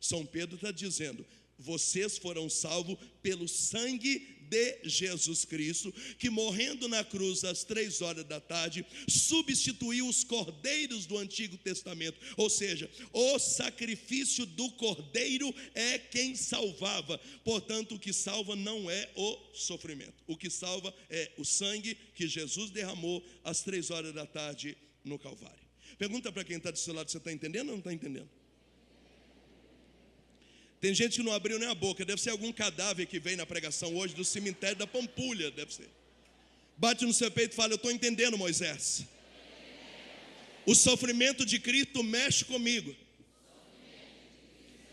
São Pedro está dizendo: vocês foram salvos pelo sangue de Jesus Cristo, que morrendo na cruz às 3h, substituiu os cordeiros do Antigo Testamento. Ou seja, o sacrifício do cordeiro é quem salvava. Portanto, o que salva não é o sofrimento. O que salva é o sangue que Jesus derramou às 3h no Calvário. Pergunta para quem está do seu lado: você está entendendo ou não está entendendo? Tem gente que não abriu nem a boca. Deve ser algum cadáver que veio na pregação hoje do cemitério da Pampulha, deve ser. Bate no seu peito e fala: eu estou entendendo, Moisés. O sofrimento de Cristo mexe comigo.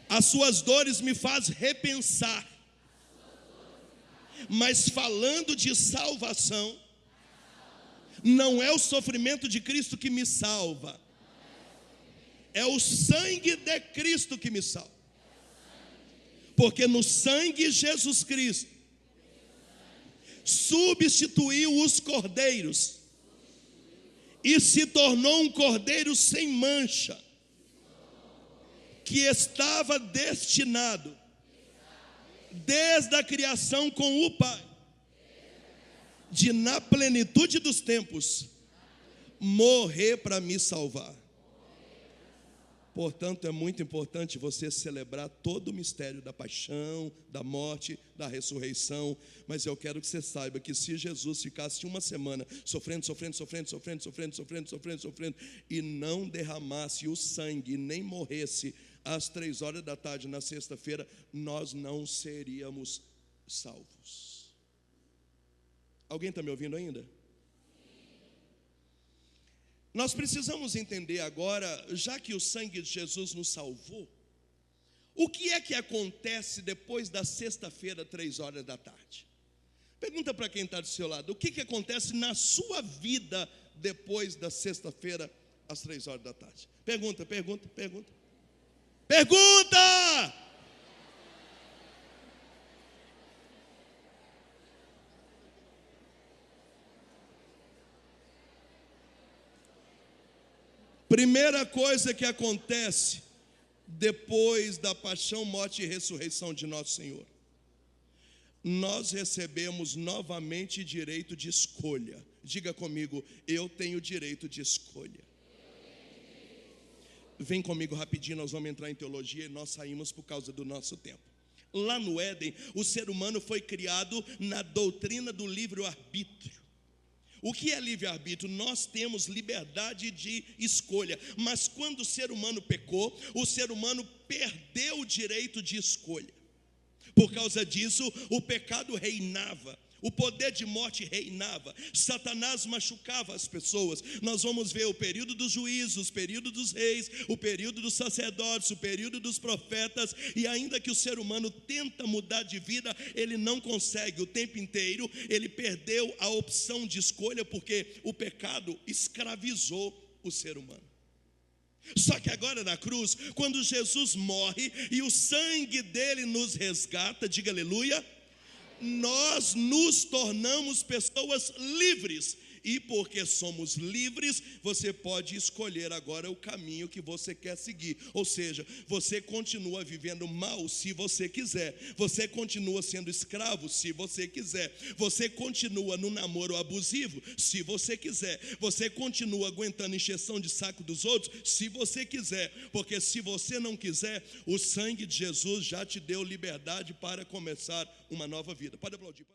As suas dores me fazem repensar. Mas falando de salvação, não é o sofrimento de Cristo que me salva, é o sangue de Cristo que me salva. Porque no sangue Jesus Cristo substituiu os cordeiros e se tornou um cordeiro sem mancha, que estava destinado desde a criação com o Pai, de na plenitude dos tempos morrer para me salvar. Portanto, é muito importante você celebrar todo o mistério da paixão, da morte, da ressurreição. Mas eu quero que você saiba que se Jesus ficasse uma semana sofrendo, e não derramasse o sangue, nem morresse às 3h na sexta-feira, nós não seríamos salvos. Alguém está me ouvindo ainda? Nós precisamos entender agora, já que o sangue de Jesus nos salvou, o que é que acontece depois da sexta-feira, 3h? Pergunta para quem está do seu lado: o que acontece na sua vida depois da sexta-feira, às 3h? Pergunta. Primeira coisa que acontece depois da paixão, morte e ressurreição de nosso Senhor: nós recebemos novamente direito de escolha. Diga comigo: eu tenho direito de escolha. Vem comigo rapidinho, nós vamos entrar em teologia e nós saímos por causa do nosso tempo. Lá no Éden, o ser humano foi criado na doutrina do livre-arbítrio. O que é livre-arbítrio? Nós temos liberdade de escolha, mas quando o ser humano pecou, o ser humano perdeu o direito de escolha. Por causa disso, o pecado reinava, o poder de morte reinava, Satanás machucava as pessoas. Nós vamos ver o período dos juízos, o período dos reis, o período dos sacerdotes, o período dos profetas, e ainda que o ser humano tenta mudar de vida, ele não consegue. O tempo inteiro ele perdeu a opção de escolha, porque o pecado escravizou o ser humano. Só que agora na cruz, quando Jesus morre e o sangue dele nos resgata, diga aleluia, nós nos tornamos pessoas livres. E porque somos livres, você pode escolher agora o caminho que você quer seguir. Ou seja, você continua vivendo mal se você quiser. Você continua sendo escravo se você quiser. Você continua no namoro abusivo se você quiser. Você continua aguentando encheção de saco dos outros se você quiser. Porque se você não quiser, o sangue de Jesus já te deu liberdade para começar uma nova vida. Pode aplaudir.